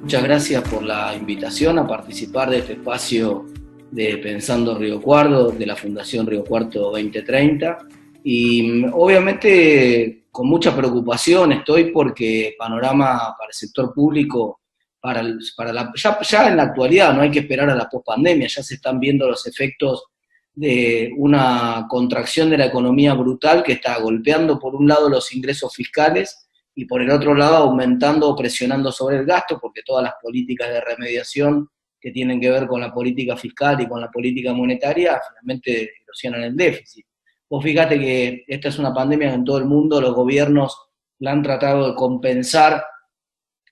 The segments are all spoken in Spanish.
Muchas gracias por la invitación a participar de este espacio de Pensando Río Cuarto, de la Fundación Río Cuarto 2030. Y obviamente con mucha preocupación estoy porque panorama para el sector público, ya en la actualidad, no hay que esperar a la pospandemia, ya se están viendo los efectos de una contracción de la economía brutal que está golpeando por un lado los ingresos fiscales y por el otro lado aumentando o presionando sobre el gasto, porque todas las políticas de remediación que tienen que ver con la política fiscal y con la política monetaria finalmente erosionan el déficit. Vos fíjate que esta es una pandemia que en todo el mundo los gobiernos la han tratado de compensar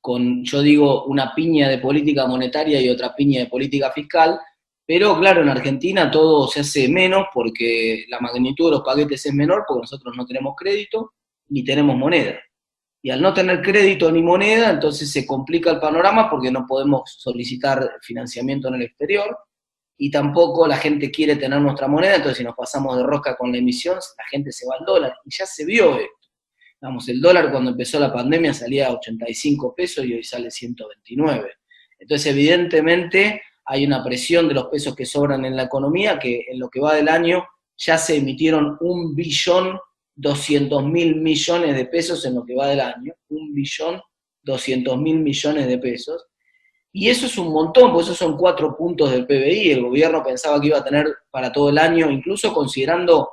con, yo digo, una piña de política monetaria y otra piña de política fiscal, pero claro, en Argentina todo se hace menos porque la magnitud de los paquetes es menor, porque nosotros no tenemos crédito ni tenemos moneda. Y al no tener crédito ni moneda, entonces se complica el panorama porque no podemos solicitar financiamiento en el exterior y tampoco la gente quiere tener nuestra moneda, entonces si nos pasamos de rosca con la emisión, la gente se va al dólar. Y ya se vio esto. Vamos, el dólar cuando empezó la pandemia salía a 85 pesos y hoy sale 129. Entonces, evidentemente, hay una presión de los pesos que sobran en la economía, que en lo que va del año ya se emitieron 1.200.000.000.000 de pesos en lo que va del año, 1.200.000.000.000 de pesos, y eso es un montón, porque esos son 4 puntos del PBI, el gobierno pensaba que iba a tener para todo el año, incluso considerando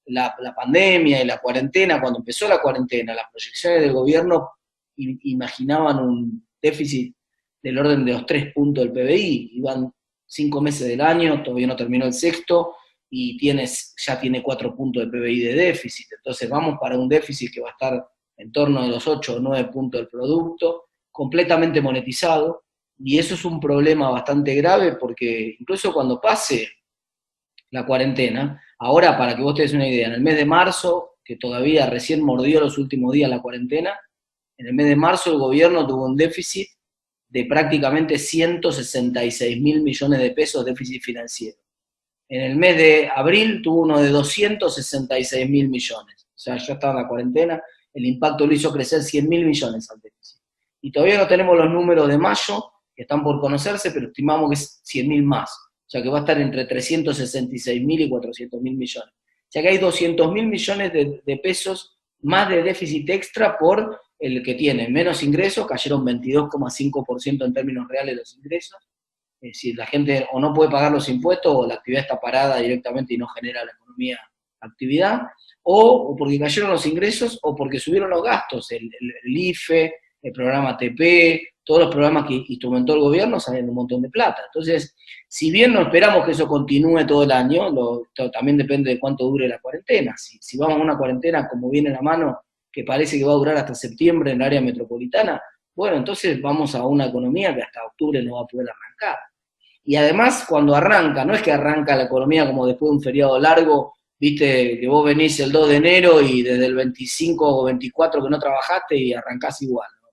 la pandemia y la cuarentena, cuando empezó la cuarentena, las proyecciones del gobierno imaginaban un déficit del orden de los 3 puntos del PBI, iban 5 meses del año, todavía no terminó el sexto, y ya tiene 4 puntos de PBI de déficit, entonces vamos para un déficit que va a estar en torno de los 8 o 9 puntos del producto, completamente monetizado, y eso es un problema bastante grave porque incluso cuando pase la cuarentena, ahora para que vos te des una idea, en el mes de marzo, que todavía recién mordió los últimos días la cuarentena, en el mes de marzo el gobierno tuvo un déficit de prácticamente 166.000.000.000 de pesos de déficit financiero. En el mes de abril tuvo uno de 266.000.000.000. O sea, ya estaba en la cuarentena, el impacto lo hizo crecer 100.000.000.000 al déficit. Y todavía no tenemos los números de mayo, que están por conocerse, pero estimamos que es 100.000 más. O sea, que va a estar entre 366.000 y 400.000 millones. O sea, que hay 200.000 millones de pesos más de déficit extra por el que tiene menos ingresos, cayeron 22,5% en términos reales los ingresos. Es decir, la gente o no puede pagar los impuestos o la actividad está parada directamente y no genera la economía actividad, o porque cayeron los ingresos o porque subieron los gastos, el IFE, el programa TP, todos los programas que instrumentó el gobierno salen un montón de plata. Entonces, si bien no esperamos que eso continúe todo el año, también depende de cuánto dure la cuarentena. Si vamos a una cuarentena como viene la mano, que parece que va a durar hasta septiembre en el área metropolitana, bueno, entonces vamos a una economía que hasta octubre no va a poder arrancar. Y además, cuando arranca, no es que arranca la economía como después de un feriado largo, viste, que vos venís el 2 de enero y desde el 25 o 24 que no trabajaste y arrancás igual. ¿No?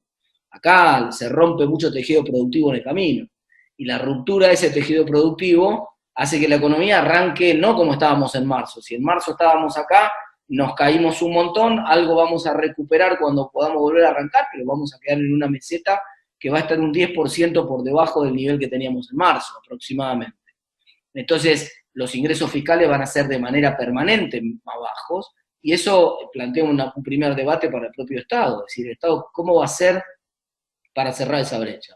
Acá se rompe mucho tejido productivo en el camino. Y la ruptura de ese tejido productivo hace que la economía arranque no como estábamos en marzo. Si en marzo estábamos acá, nos caímos un montón, algo vamos a recuperar cuando podamos volver a arrancar, pero vamos a quedar en una meseta que va a estar un 10% por debajo del nivel que teníamos en marzo aproximadamente. Entonces, los ingresos fiscales van a ser de manera permanente más bajos, y eso plantea un primer debate para el propio Estado, es decir, el Estado, ¿cómo va a hacer para cerrar esa brecha?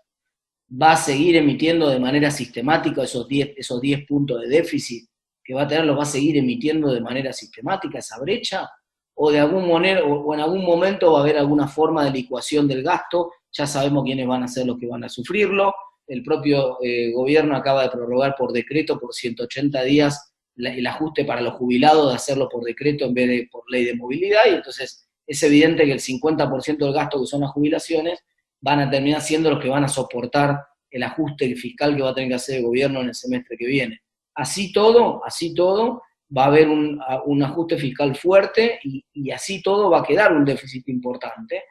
¿Va a seguir emitiendo de manera sistemática esos 10 puntos de déficit que va a tener, los va a seguir emitiendo de manera sistemática esa brecha? ¿O de algún manera, o en algún momento va a haber alguna forma de licuación del gasto? Ya sabemos quiénes van a ser los que van a sufrirlo. El propio gobierno acaba de prorrogar por decreto por 180 días el ajuste para los jubilados, de hacerlo por decreto en vez de por ley de movilidad, y entonces es evidente que el 50% del gasto que son las jubilaciones van a terminar siendo los que van a soportar el ajuste fiscal que va a tener que hacer el gobierno en el semestre que viene. Así todo, va a haber un ajuste fiscal fuerte y así todo va a quedar un déficit importante.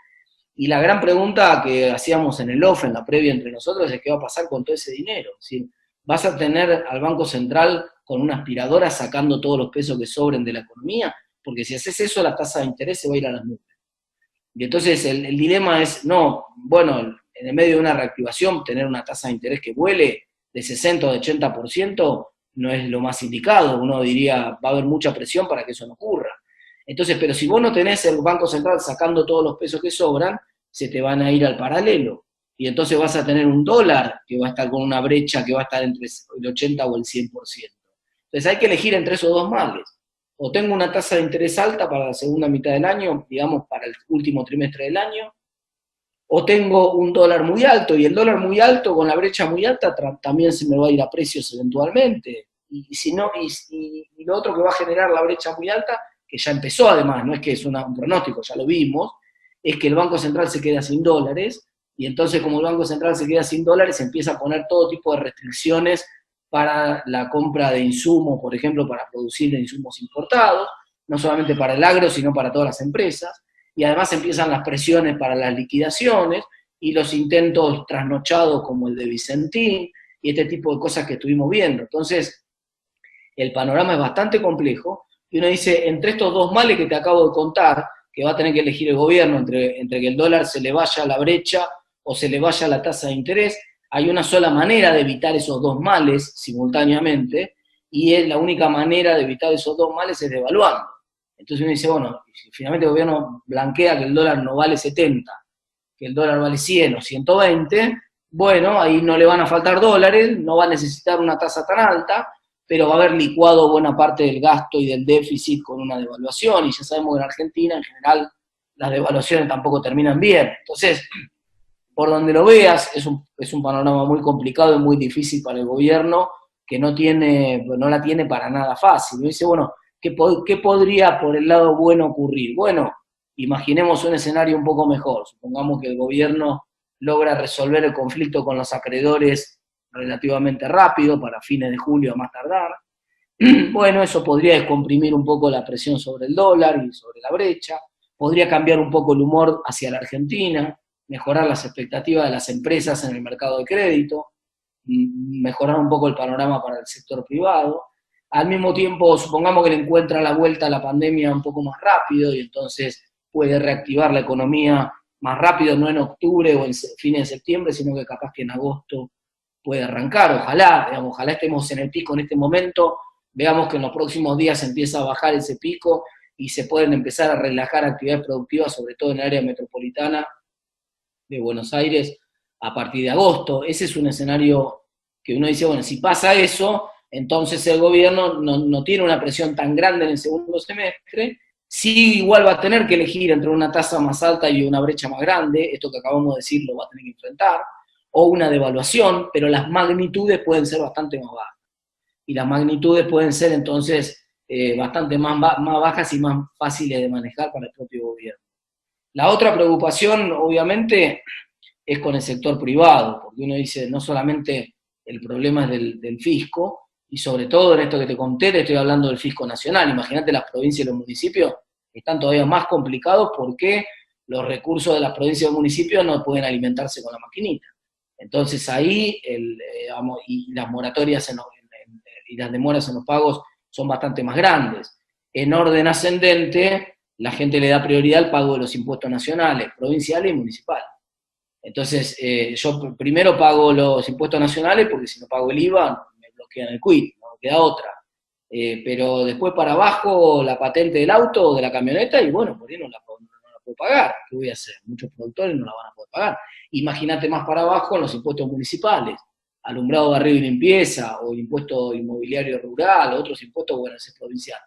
Y la gran pregunta que hacíamos en el off, en la previa entre nosotros, es qué va a pasar con todo ese dinero. Es decir, vas a tener al Banco Central con una aspiradora sacando todos los pesos que sobren de la economía, porque si haces eso la tasa de interés se va a ir a las nubes. Y entonces el dilema es, no, bueno, en el medio de una reactivación, tener una tasa de interés que vuele de 60 o de 80% no es lo más indicado. Uno diría, va a haber mucha presión para que eso no ocurra. Entonces, pero si vos no tenés el Banco Central sacando todos los pesos que sobran, se te van a ir al paralelo. Y entonces vas a tener un dólar que va a estar con una brecha que va a estar entre el 80 o el 100%. Entonces hay que elegir entre esos dos males. O tengo una tasa de interés alta para la segunda mitad del año, digamos para el último trimestre del año, o tengo un dólar muy alto, y el dólar muy alto con la brecha muy alta también se me va a ir a precios eventualmente. Y si no, y lo otro que va a generar la brecha muy alta, que ya empezó además, no es que es un pronóstico, ya lo vimos, es que el Banco Central se queda sin dólares, y entonces como el Banco Central se queda sin dólares, empieza a poner todo tipo de restricciones para la compra de insumos, por ejemplo, para producir insumos importados, no solamente para el agro, sino para todas las empresas, y además empiezan las presiones para las liquidaciones, y los intentos trasnochados como el de Vicentín, y este tipo de cosas que estuvimos viendo. Entonces, el panorama es bastante complejo, y uno dice, entre estos dos males que te acabo de contar, que va a tener que elegir el gobierno entre que el dólar se le vaya a la brecha o se le vaya a la tasa de interés, hay una sola manera de evitar esos dos males simultáneamente, y es la única manera de evitar esos dos males es devaluando. Entonces uno dice, bueno, si finalmente el gobierno blanquea que el dólar no vale 70, que el dólar vale 100 o 120, bueno, ahí no le van a faltar dólares, no va a necesitar una tasa tan alta, pero va a haber licuado buena parte del gasto y del déficit con una devaluación, y ya sabemos que en Argentina en general las devaluaciones tampoco terminan bien. Entonces, por donde lo veas, es un panorama muy complicado y muy difícil para el gobierno, que no la tiene para nada fácil. Y dice, bueno, ¿qué podría por el lado bueno ocurrir? Bueno, imaginemos un escenario un poco mejor. Supongamos que el gobierno logra resolver el conflicto con los acreedores relativamente rápido, para fines de julio a más tardar. Bueno, eso podría descomprimir un poco la presión sobre el dólar y sobre la brecha, podría cambiar un poco el humor hacia la Argentina, mejorar las expectativas de las empresas en el mercado de crédito, mejorar un poco el panorama para el sector privado. Al mismo tiempo, supongamos que le encuentra la vuelta a la pandemia un poco más rápido, y entonces puede reactivar la economía más rápido, no en octubre o en fines de septiembre, sino que capaz que en agosto puede arrancar. Ojalá, digamos, ojalá estemos en el pico en este momento, veamos que en los próximos días empieza a bajar ese pico y se pueden empezar a relajar actividades productivas, sobre todo en el área metropolitana de Buenos Aires, a partir de agosto. Ese es un escenario que uno dice, bueno, si pasa eso, entonces el gobierno no tiene una presión tan grande en el segundo semestre, sí igual va a tener que elegir entre una tasa más alta y una brecha más grande, esto que acabamos de decir lo va a tener que enfrentar, o una devaluación, pero las magnitudes pueden ser bastante más bajas. Y las magnitudes pueden ser entonces bastante más bajas y más fáciles de manejar para el propio gobierno. La otra preocupación, obviamente, es con el sector privado, porque uno dice, no solamente el problema es del fisco, y sobre todo en esto que te conté, te estoy hablando del fisco nacional. Imagínate, las provincias y los municipios están todavía más complicados porque los recursos de las provincias y los municipios no pueden alimentarse con la maquinita. Entonces ahí, y las moratorias y las demoras en los pagos son bastante más grandes. En orden ascendente, la gente le da prioridad al pago de los impuestos nacionales, provinciales y municipales. Entonces, yo primero pago los impuestos nacionales, porque si no pago el IVA, me bloquean el quit, no me queda otra. Pero después para abajo, la patente del auto o de la camioneta, y bueno, por ahí no la puedo pagar. ¿Qué voy a hacer? Muchos productores no la van a poder pagar. Imagínate más para abajo los impuestos municipales, alumbrado, barrido y limpieza, o el impuesto inmobiliario rural, o otros impuestos, bueno, ese es provincial.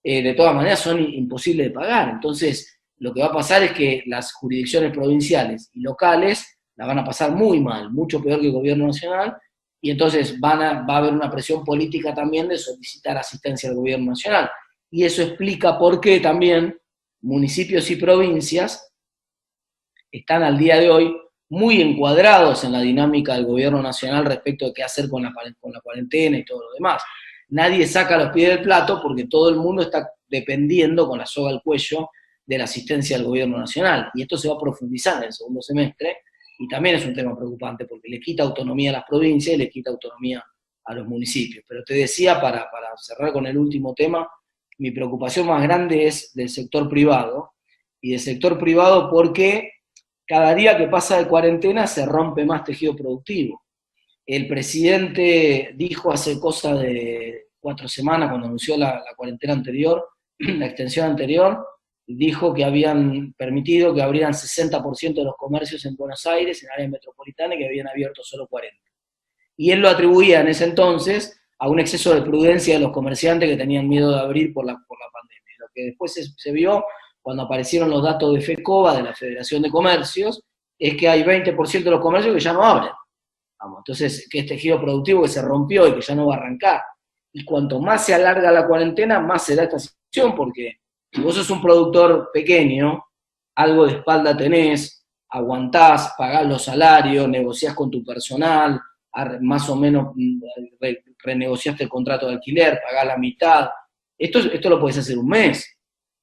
De todas maneras son imposibles de pagar. Entonces, lo que va a pasar es que las jurisdicciones provinciales y locales la van a pasar muy mal, mucho peor que el gobierno nacional, y entonces va a haber una presión política también de solicitar asistencia al gobierno nacional. Y eso explica por qué también municipios y provincias están al día de hoy muy encuadrados en la dinámica del gobierno nacional respecto de qué hacer con la cuarentena y todo lo demás. Nadie saca los pies del plato porque todo el mundo está dependiendo con la soga al cuello de la asistencia del gobierno nacional. Y esto se va a profundizar en el segundo semestre, y también es un tema preocupante porque le quita autonomía a las provincias y le quita autonomía a los municipios. Pero te decía, para cerrar con el último tema, mi preocupación más grande es del sector privado, y del sector privado porque cada día que pasa de cuarentena se rompe más tejido productivo. El presidente dijo hace cosa de 4 semanas, cuando anunció la cuarentena anterior, la extensión anterior, dijo que habían permitido que abrieran 60% de los comercios en Buenos Aires, en área metropolitana, y que habían abierto solo 40%. Y él lo atribuía en ese entonces a un exceso de prudencia de los comerciantes que tenían miedo de abrir por la pandemia. Lo que después se vio cuando aparecieron los datos de FECOBA, de la Federación de Comercios, es que hay 20% de los comercios que ya no abren. Vamos, entonces, que es tejido productivo que se rompió y que ya no va a arrancar. Y cuanto más se alarga la cuarentena, más se da esta situación, porque si vos sos un productor pequeño, algo de espalda tenés, aguantás, pagás los salarios, negociás con tu personal, más o menos renegociaste el contrato de alquiler, pagás la mitad. Esto lo podés hacer un mes,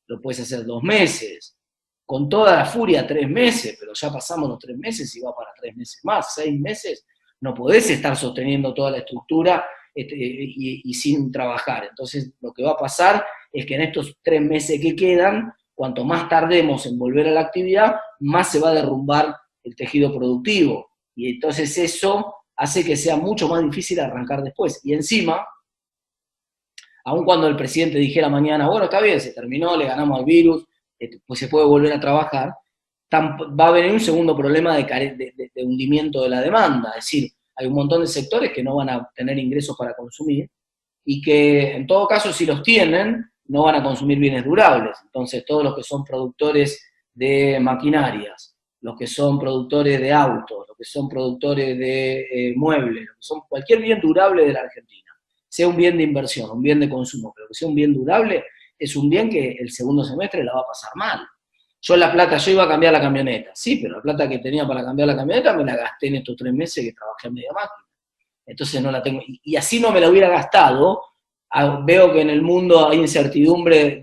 lo podés hacer 2 meses, con toda la furia 3 meses, pero ya pasamos los 3 meses y va para 3 meses más, 6 meses, no podés estar sosteniendo toda la estructura y sin trabajar. Entonces lo que va a pasar es que en estos 3 meses que quedan, cuanto más tardemos en volver a la actividad, más se va a derrumbar el tejido productivo. Y entonces eso hace que sea mucho más difícil arrancar después. Y encima, aun cuando el presidente dijera mañana, bueno, está bien, se terminó, le ganamos al virus, pues se puede volver a trabajar, va a venir un segundo problema de hundimiento de la demanda. Es decir, hay un montón de sectores que no van a tener ingresos para consumir y que, en todo caso, si los tienen, no van a consumir bienes durables. Entonces, todos los que son productores de maquinarias, los que son productores de autos, los que son productores de muebles, los que son cualquier bien durable de la Argentina, sea un bien de inversión, un bien de consumo, pero que sea un bien durable, es un bien que el segundo semestre la va a pasar mal. Yo iba a cambiar la camioneta, sí, pero la plata que tenía para cambiar la camioneta me la gasté en estos 3 meses que trabajé en media máquina. Entonces no la tengo, y así no me la hubiera gastado. Veo que en el mundo hay incertidumbre,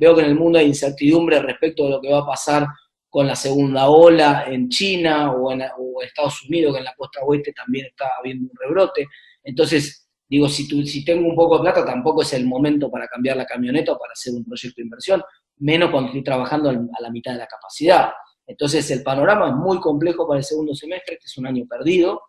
respecto de lo que va a pasar con la segunda ola en China o en Estados Unidos, que en la costa oeste también está habiendo un rebrote. Entonces, digo, si tengo un poco de plata, tampoco es el momento para cambiar la camioneta o para hacer un proyecto de inversión, menos cuando estoy trabajando a la mitad de la capacidad. Entonces, el panorama es muy complejo para el segundo semestre, que es un año perdido,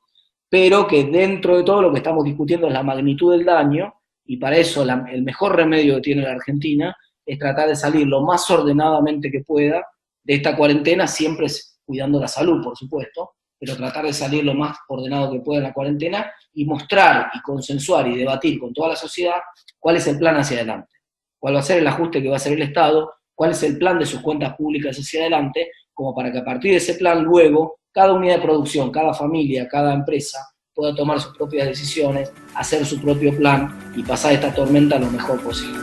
pero que dentro de todo lo que estamos discutiendo es la magnitud del daño, y para eso el mejor remedio que tiene la Argentina es tratar de salir lo más ordenadamente que pueda de esta cuarentena, siempre cuidando la salud, por supuesto, pero tratar de salir lo más ordenado que pueda en la cuarentena y mostrar y consensuar y debatir con toda la sociedad cuál es el plan hacia adelante, cuál va a ser el ajuste que va a hacer el Estado, cuál es el plan de sus cuentas públicas hacia adelante, como para que a partir de ese plan luego cada unidad de producción, cada familia, cada empresa pueda tomar sus propias decisiones, hacer su propio plan y pasar esta tormenta lo mejor posible.